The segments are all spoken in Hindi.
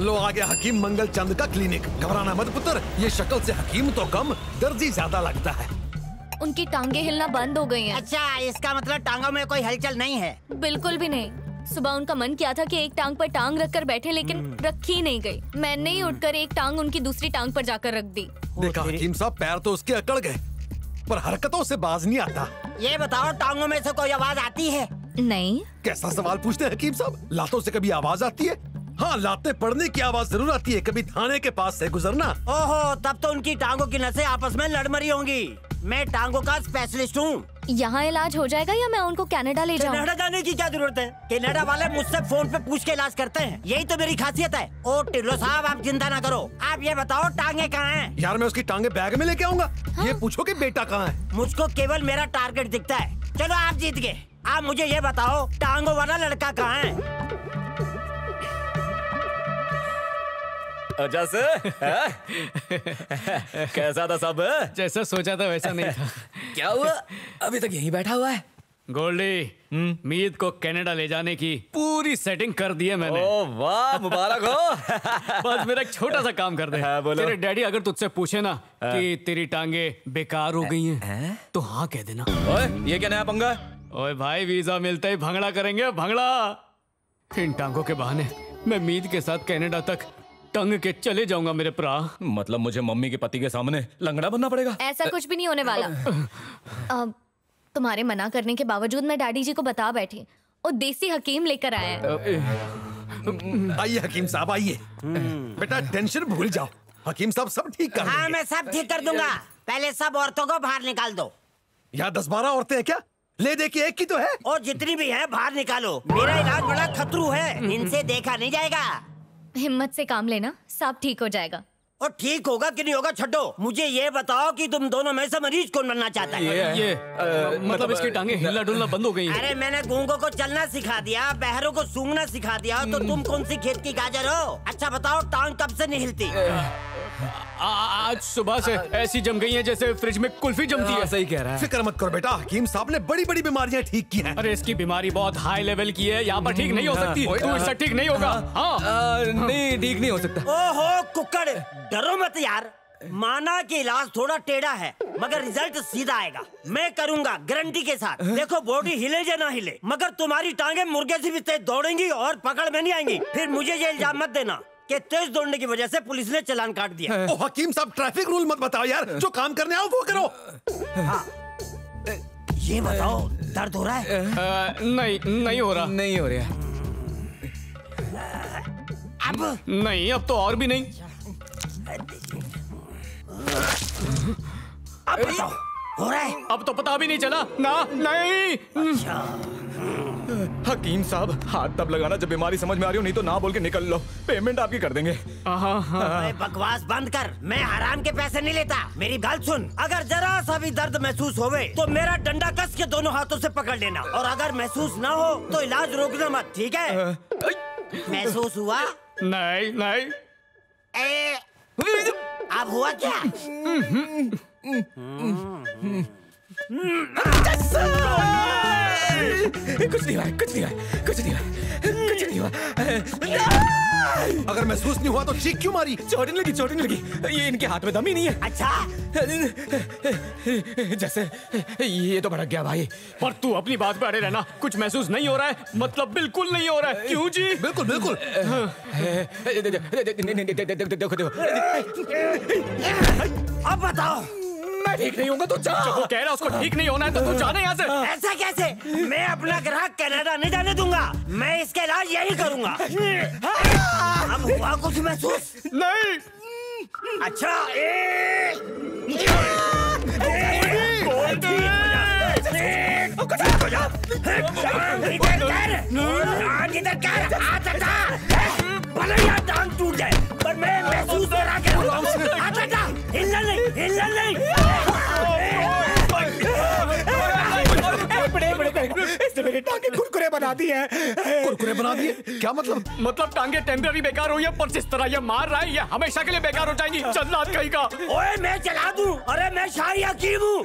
लो आ गया हकीम मंगल चंद का क्लिनिक। घबराना मत पुत्र, ये शक्ल से हकीम तो कम दर्जी ज्यादा लगता है। उनकी टांगे हिलना बंद हो गई हैं। अच्छा, इसका मतलब टांगों में कोई हलचल नहीं है? बिल्कुल भी नहीं। सुबह उनका मन किया था कि एक टांग पर टांग रखकर बैठे, लेकिन रखी नहीं गई। मैंने ही उठकर एक टांग उनकी दूसरी टांग पर जाकर रख दी। देखा हकीम साहब, पैर तो उसके अकड़ गए पर हरकतों से बाज नहीं आता। ये बताओ, टांगों में से कोई आवाज आती है? नहीं। कैसा सवाल पूछते हैं हकीम साहब? लातों से कभी आवाज आती है? हाँ, लाते पड़ने की आवाज जरूर आती है, कभी थाने के पास से गुजरना। ओहो, तब तो उनकी टांगों की नसें आपस में लड़ मरी होंगी। मैं टांगों का स्पेशलिस्ट हूँ। यहाँ इलाज हो जाएगा या मैं उनको कनाडा ले जाऊँ? कनाडा जाने की क्या जरूरत है? कनाडा वाले मुझसे फोन पे पूछ के इलाज करते हैं, यही तो मेरी खासियत है। ओ टिल्लो साहब, आप चिंता ना करो। आप ये बताओ, टांगे कहाँ हैं? यार मैं उसकी टांगे बैग में लेके आऊंगा। हाँ? ये पूछो कि बेटा कहाँ है। मुझको केवल मेरा टारगेट दिखता है। चलो आप जीत गए। आप मुझे ये बताओ, टांगों वाला लड़का कहाँ है? जैसे कैसा था सब? जैसा सोचा था वैसा नहीं था। क्या हुआ? अभी तक यहीं बैठा हुआ है। गोल्डी, मीत को कनाडा ले जाने की पूरी सेटिंग कर दी है मैंने। ओह वाह, मुबारक हो। बस मेरा एक छोटा सा काम कर दे। हाँ, बोलो। तेरे डैडी अगर तुझसे पूछे ना कि तेरी टांगे बेकार हो गई हैं, तो हाँ कह देना। ओए, ये क्या नया पंगा? ओए भाई, वीजा मिलते ही भंगड़ा करेंगे, भंगड़ा। इन टांगों के बहाने मैं मीत के साथ कनाडा तक टंग के चले जाऊंगा मेरे प्रा। मतलब मुझे मम्मी के पति के सामने लंगड़ा बनना पड़ेगा? ऐसा कुछ भी नहीं होने वाला। अब तुम्हारे मना करने के बावजूद मैं डैडी जी को बता बैठी, और देसी हकीम लेकर आया है। आइए हकीम साहब, आइए। बेटा टेंशन भूल जाओ, हकीम साहब सब ठीक कर देंगे। हाँ, मैं सब ठीक कर दूंगा। पहले सब औरतों को बाहर निकाल दो। यहाँ 10-12 औरतें हैं क्या? ले दे के एक की तो है। और जितनी भी है बाहर निकालो। मेरा इलाज बड़ा खतरू है, इनसे देखा नहीं जाएगा। हिम्मत से काम लेना, सब ठीक हो जाएगा। और ठीक होगा कि नहीं होगा छड्डो, मुझे ये बताओ कि तुम दोनों में से मरीज कौन बनना चाहता है? मतलब इसकी टांगे हिलना डुलना बंद हो गई हैं। अरे मैंने गूंगों को चलना सिखा दिया, बहरों को सूंघना सिखा दिया, तो तुम कौन सी खेत की गाजर हो? अच्छा बताओ, टांग कब से नहीं हिलती? आज सुबह से ऐसी जम गई है जैसे फ्रिज में कुल्फी जमती है। सही कह रहा है। फिक्र मत करो बेटा, हकीम साहब ने बड़ी बड़ी बीमारियां ठीक की हैं। अरे इसकी बीमारी बहुत हाई लेवल की है, यहाँ पर ठीक नहीं हो सकती। तू इससे ठीक नहीं होगा। हाँ, नहीं ठीक नहीं हो सकता। ओहो कुक्कड़, डरो मत यार। माना कि इलाज थोड़ा टेढ़ा है, मगर रिजल्ट सीधा आएगा। मैं करूंगा गारंटी के साथ। देखो बॉडी हिले या ना हिले, मगर तुम्हारी टांगे मुर्गे से भी तेज दौड़ेंगी और पकड़ में नहीं आएंगी। फिर मुझे ये इल्जाम मत देना कि तेज दौड़ने की वजह से पुलिस ने चालान काट दिया। ओ हकीम साहब, ट्रैफिक रूल मत बताओ यार, जो काम करने आओ वो करो। हाँ, ये बताओ, दर्द हो रहा है? नहीं हो रहा। नहीं हो रहा। अब नहीं, अब तो और भी नहीं। अब बताओ, हो रहा है? अब तो पता भी नहीं चला ना। नहीं। हकीम साहब, हाथ तब लगाना जब बीमारी समझ में आ रही हो, नहीं तो ना बोल के निकल लो। पेमेंट आपकी कर देंगे। अरे बकवास बंद कर, मैं हराम के पैसे नहीं लेता। मेरी बात सुन, अगर जरा सा भी दर्द महसूस होवे तो मेरा डंडा कस के दोनों हाथों से पकड़ लेना, और अगर महसूस ना हो तो इलाज रोकना मत, ठीक है? महसूस हुआ? नहीं नहीं। अब हुआ क्या? कुछ नहीं हुआ, कुछ नहीं हुआ, कुछ नहीं हुआ, कुछ नहीं हुआ। अगर महसूस नहीं हुआ तो चीख क्यों मारी? चोट नहीं लगी, चोट नहीं लगी। ये इनके हाथ में दम ही नहीं है। अच्छा, जैसे ये तो भड़क गया भाई। पर तू अपनी बात पे अड़े रहना। कुछ महसूस नहीं हो रहा है, मतलब बिल्कुल नहीं हो रहा है। क्यों जी? बिल्कुल बिल्कुल। देखो देखो। अब बताओ। मैं ठीक नहीं होगा तो जा। वो कह रहा उसको ठीक नहीं होना है तो तू जाने यहाँ से। ऐसा कैसे? मैं अपना ग्राहक कनाडा नहीं जाने दूंगा। मैं इसका इलाज यही करूंगा। अब हुआ कुछ महसूस? नहीं। अच्छा, टांग टूट जाए पर मैं महसूस करा के हिलना नहीं, हिलना नहीं। इसने मेरी टांगे कुरकुरे बना दी है। कुरकुरे बना दिए? क्या मतलब? मतलब टांगे टेम्पररी बेकार हुई है, पर जिस तरह ये मार रहा है ये हमेशा के लिए बेकार हो जाएंगी। जल्लाद कहीं का। ओए मैं चला दूं। अरे मैं शाही हकीम हूँ।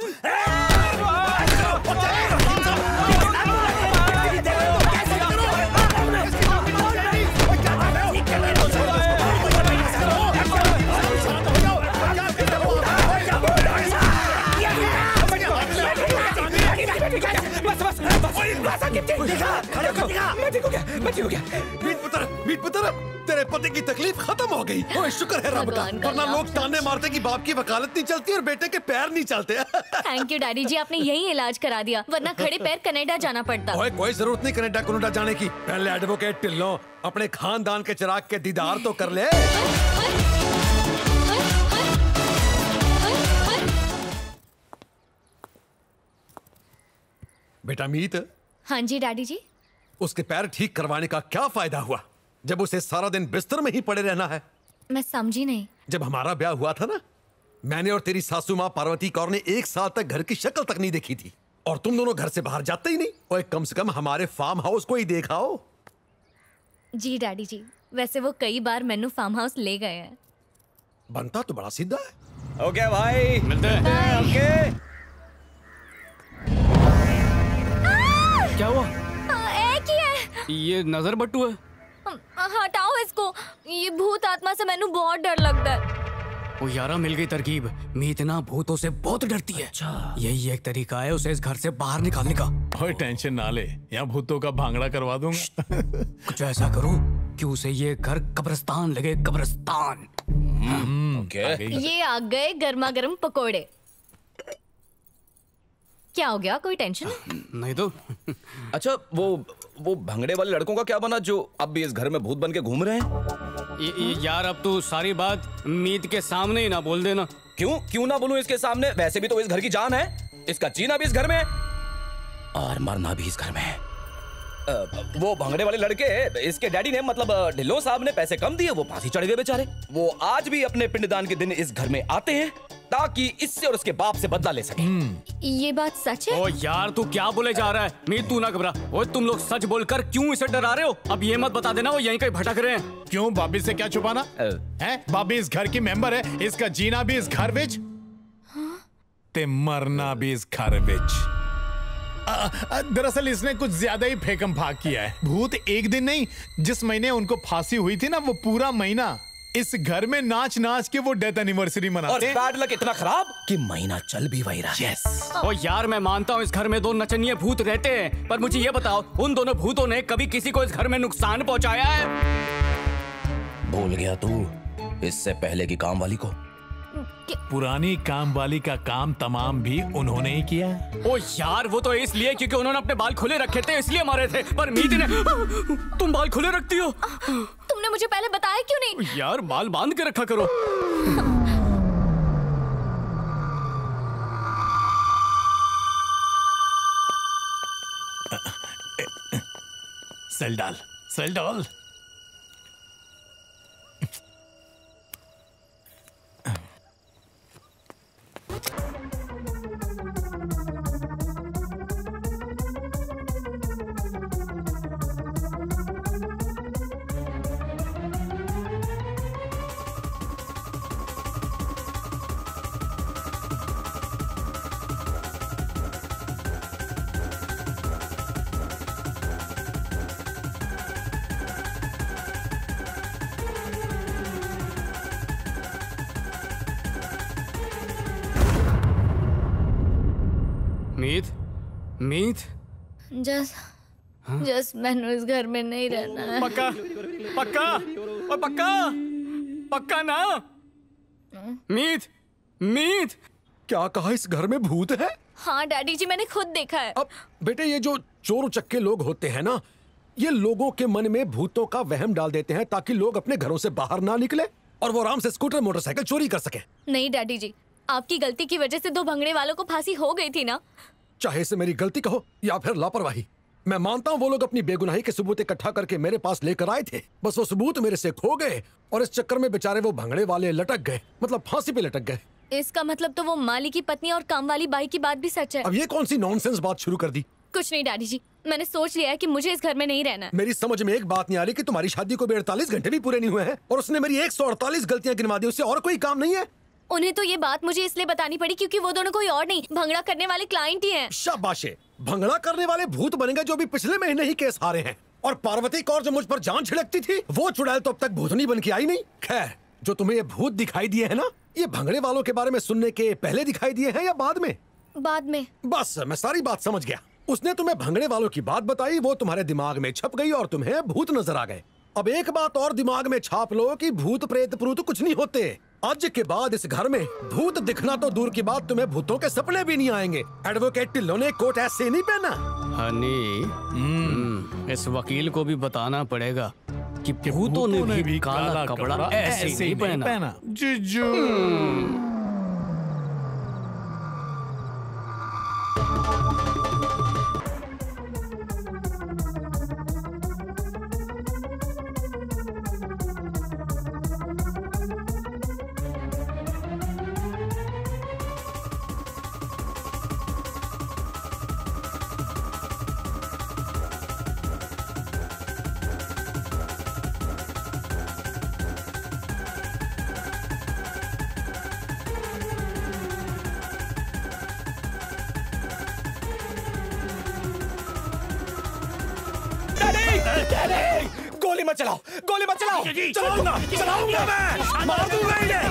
बच्ची हो गया। मीत पुत्र, तेरे पति की तकलीफ खत्म हो गई। ओए शुक्र है रब का, भगवान का वरना नाम लोग ताने मारते कि बाप की वकालत नहीं चलती और बेटे के पैर नहीं चलते। थैंक यू डैडी जी, आपने यही इलाज करा दिया, वरना खड़े पैर कनाडा जाना पड़ता। ओए कोई जरूरत नहीं कनाडा जाने की। पहले एडवोकेट टिल्लो अपने खानदान के चिराग के दीदार तो कर ले। बेटा मीत। हाँ जी डैडी जी। उसके पैर ठीक करवाने का क्या फायदा हुआ जब उसे सारा दिन बिस्तर में ही पड़े रहना है? मैं समझी नहीं। जब हमारा ब्याह हुआ था ना, मैंने और तेरी सासू माँ पार्वती कौर ने 1 साल तक घर की शक्ल तक नहीं देखी थी, और तुम दोनों घर से बाहर जाते ही नहीं। और कम से कम हमारे फार्म हाउस को ही देखाओ। जी डैडी जी, वैसे वो कई बार मैनू फार्म हाउस ले गए हैं। बनता तो बड़ा सीधा है। ओके भाई, मिलते हैं। ओके। क्या हुआ? एक ही है। ये नजर बट्टू है। हटाओ इसको, ये भूत आत्मा से मैनू बहुत डर लगता है। वो यारा मिल गई तरकीब। मीत ना भूतों से बहुत डरती है। यही एक तरीका है उसे इस घर से बाहर निकालने का। ओए टेंशन ना ले, यहाँ भूतों का भांगड़ा करवा दूंगा। कुछ ऐसा करूं कि उसे ये घर कब्रिस्तान लगे, कब्रिस्तान। ओके। ये आ गए गर्मा गर्म पकोड़े। क्या हो गया, कोई टेंशन है? नहीं तो। अच्छा वो भंगड़े वाले लड़कों का क्या बना जो अब भी इस घर में भूत बन के घूम रहे हैं? यार अब तू सारी बात मीत के सामने ही ना बोल देना। क्यों ना बोलूं इसके सामने? वैसे भी तो इस घर की जान है, इसका जीना भी इस घर में है और मरना भी इस घर में है। वो भंगड़े वाले लड़के, इसके डैडी ने मतलब ढिल्लों साहब ने पैसे कम दिए, वो फांसी चढ़ गए बेचारे। वो आज भी अपने पिंडदान के दिन इस घर में आते हैं ताकि इससे और उसके बाप से बदला ले सके। ये बात सच है? ओ यार तू क्या बोले जा रहा है? मीत तू ना घबरा। ओए तुम लोग सच बोलकर क्यों इसे डरा रहे हो? अब ये मत बता देना वो यहीं कहीं भटक रहे हैं। क्यों, भाभी से क्या छुपाना है? भाभी इस घर की मेंबर है, इसका जीना भी इस घर विच ते मरना भी इस घर विच। दरअसल इसने कुछ ज्यादा ही फेकम फाक किया है। भूत एक दिन नहीं, जिस महीने उनको फांसी हुई थी ना, वो पूरा महीना इस घर में नाच नाच के वो डेथ एनिवर्सरी मनाते हैं। और बैड लक इतना खराब कि महीना चल भी वही रहा। यस। ओ यार मैं मानता हूँ इस घर में 2 नचनिए भूत रहते हैं, पर मुझे ये बताओ उन दोनों भूतों ने कभी किसी को इस घर में नुकसान पहुंचाया है? भूल गया तू इससे पहले की काम वाली को? पुरानी काम वाली का काम तमाम भी उन्होंने ही किया। ओ यार वो तो इसलिए क्योंकि उन्होंने अपने बाल खुले रखे थे इसलिए मारे थे, पर मीत ने तुम बाल खुले रखती हो? तुमने मुझे पहले बताया क्यों नहीं? यार बाल बांध के रखा करो। सेल डाल, सेल डाल। मीत जस्ट मैंने इस घर में नहीं रहना है। पक्का पक्का और पक्का पक्का ना? मीत क्या कहा, इस घर में भूत है? हाँ डैडी जी, मैंने खुद देखा है। अब बेटे ये जो चोर उचक्के लोग होते हैं ना, ये लोगों के मन में भूतों का वहम डाल देते हैं ताकि लोग अपने घरों से बाहर ना निकले और वो आराम से स्कूटर मोटरसाइकिल चोरी कर सके। नहीं डैडी जी, आपकी गलती की वजह से 2 भंगड़े वालों को फांसी हो गई थी ना। चाहे इसे मेरी गलती कहो या फिर लापरवाही, मैं मानता हूँ वो लोग अपनी बेगुनाही के सबूत इकट्ठा करके मेरे पास लेकर आए थे, बस वो सबूत मेरे से खो गए और इस चक्कर में बेचारे वो भंगड़े वाले लटक गए, मतलब फांसी पे लटक गए। इसका मतलब तो वो माली की पत्नी और काम वाली बाई की बात भी सच है। अब ये कौन सी नॉनसेंस बात शुरू कर दी? कुछ नहीं डैडी जी, मैंने सोच लिया है कि मुझे इस घर में नहीं रहना है। मेरी समझ में एक बात नहीं आ रही कि तुम्हारी शादी को भी 48 घंटे भी पूरे नहीं हुए हैं और उसने मेरी 148 गलतियां गिनवा दी, उससे और कोई काम नहीं है। उन्हें तो ये बात मुझे इसलिए बतानी पड़ी क्योंकि वो दोनों कोई और नहीं, भंगड़ा करने वाले क्लाइंट ही हैं। शाबाशे, भंगड़ा करने वाले भूत बनेंगे जो भी पिछले महीने ही केस हारे हैं। और पार्वती कौर जो मुझ पर जान छिड़कती थी, वो चुड़ैल तो अब तक भूतनी बन के आई नहीं। खैर, जो तुम्हें ये भूत दिखाई दिए है ना, ये भंगड़े वालों के बारे में सुनने के पहले दिखाई दिए हैं या बाद में? बाद में। बस मैं सारी बात समझ गया। उसने तुम्हें भंगड़े वालों की बात बताई, वो तुम्हारे दिमाग में छप गई और तुम्हें भूत नजर आ गए। अब एक बात और दिमाग में छाप लो कि भूत प्रेत प्रूत कुछ नहीं होते। आज के बाद इस घर में भूत दिखना तो दूर की बात, तुम्हें भूतों के सपने भी नहीं आएंगे। एडवोकेट टिल्लो ने कोट ऐसे नहीं पहना। हनी, इस वकील को भी बताना पड़ेगा कि भूतों ने भी काला कपड़ा ऐसे नहीं पहना। जीजू गोली मत चलाओ, गोली मत चलाओ। चलाऊंगा मैं, मार दूंगा इन्हें।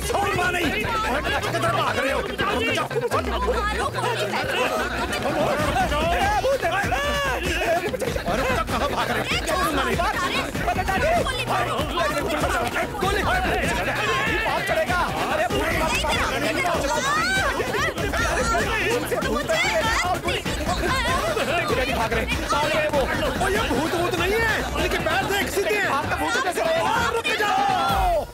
छोड़ना नहीं। किधर भाग रहे हो? कहाँ भाग रहे हो? छोड़ूंगा नहीं। गोली बात करेगा। अरे भाग रहे वो। ये भूत भूत नहीं है, लेकिन पैर देख सीधे हैं। आपका भूत कैसे रहेगा? रुक जाओ।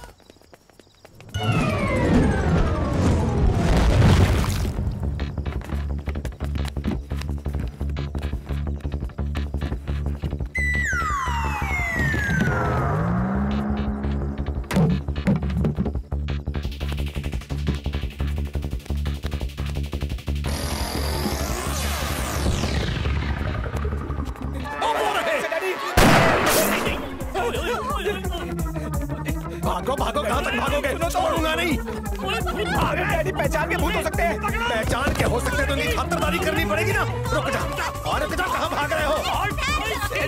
भागो भागो, कहाँ तक भागोगे? छोड़ूंगा नहीं। डैडी पहचान के भूत हो सकते हैं। पहचान के हो सकते तो नहीं, खातिरदारी करनी पड़ेगी ना। रुक जा, और रुक जा, कहाँ भाग रहे हो?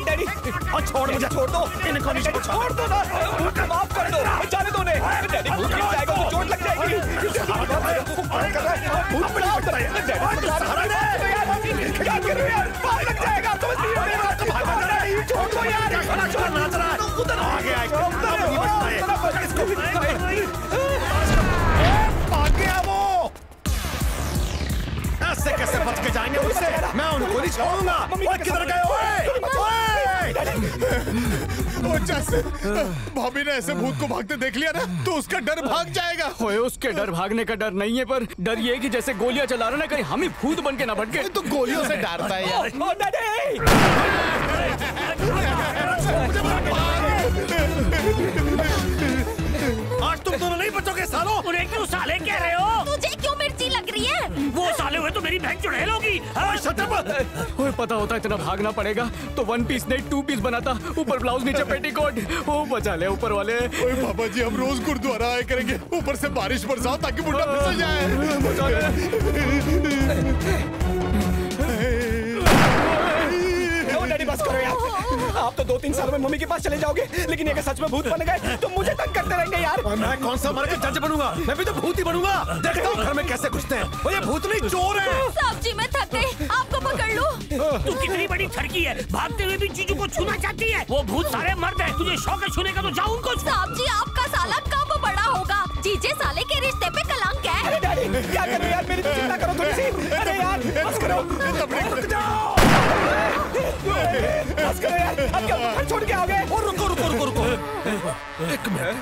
डैडी और छोड़ मुझे, छोड़ दो इनको, छोड़ दो ना, माफ कर दो, जाने दो उन्हें। डैडी भूत गिर जाएगा तो चोट लग जाएगी। क्या कर रहे हो यार? पार लग जाएगा, समझ नहीं हो रहा। छोड़ दो यार, नाच रहा है, उधर आ गया। भाग गया वो। ऐसे कैसे बच के जाएंगे मुझसे? मैं उनको नहीं छोड़ूंगा। किधर गए? जैसे भाभी ने ऐसे भूत को भागते देख लिया ना, तो उसका डर भाग जाएगा। ओए, उसके डर भागने का डर नहीं है, पर डर ये कि जैसे गोलियां चला रहा ना, कहीं हम ही भूत बन के ना भटके। तो गोलियों से डरता है यार। आज तुम दोनों नहीं बचोगे सालों। उन्हें क्यों साले कह रहे हो? तुझे क्यों मिर्ची लग रही है? वो साले हुए तो मेरी बहन चुड़ैल होगी। ओए, पता होता इतना भागना पड़ेगा तो 1 पीस नहीं 2 पीस बनाता, ऊपर ब्लाउज नीचे पेटीकोट। ओ बचा ले ऊपर वाले। ओए बाबा जी, हम रोज गुरुद्वारा आया करेंगे, ऊपर से बारिश बरसाओ ताकि बुढ़ा फिसल जाए। बचा ले। डैडी बस करो यार। आप तो 2-3 साल में मम्मी के पास चले जाओगे, लेकिन अगर सच में भूत बन गए तो मुझे तंग करते रहेंगे यार। मैं कौन सा मर के जज बनूंगा? मैं भी तो भूत ही बनूंगा। देखता हूँ घर में कैसे घुसते हैं। वो ये भूत नहीं, चोर है। साहब जी, मैं थक गई, आपको पकड़ लूं? तू कितनी बड़ी ठरकी है, भागते हुए भी जीजू को छूना चाहती है। वो भूत सारे मर्द है, तुझे शौक है छूने का तो जाओ उनको। साहब जी, आपका साला कब बड़ा होगा? जीजे साले के रिश्ते पे कलंक है। अरे डैडी क्या करो यार, मेरी तो चिंता करो थोड़ी सी। अरे यार बस करो, रुक जाओ। बस करो यार, अब क्या घर छोड़ के आओगे? और रुको रुको रुको रुको, एक मिनट।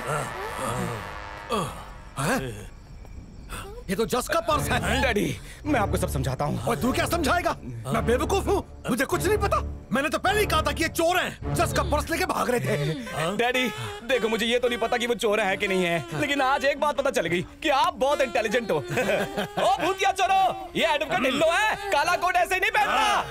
ये तो जस का पर्स है। डैडी मैं आपको सब समझाता हूँ। और तू क्या समझाएगा? मैं बेवकूफ हूँ, मुझे कुछ नहीं पता। मैंने तो पहले ही कहा था कि ये चोर हैं। जस का पर्स लेके भाग रहे थे। डैडी देखो, मुझे ये तो नहीं पता कि वो चोर है कि नहीं है, लेकिन आज एक बात पता चल गई कि आप बहुत इंटेलिजेंट हो। ओ भूतिया चोरो, ये एडवोकेट टिल्लो है, काला कोट ऐसे नहीं पहनता।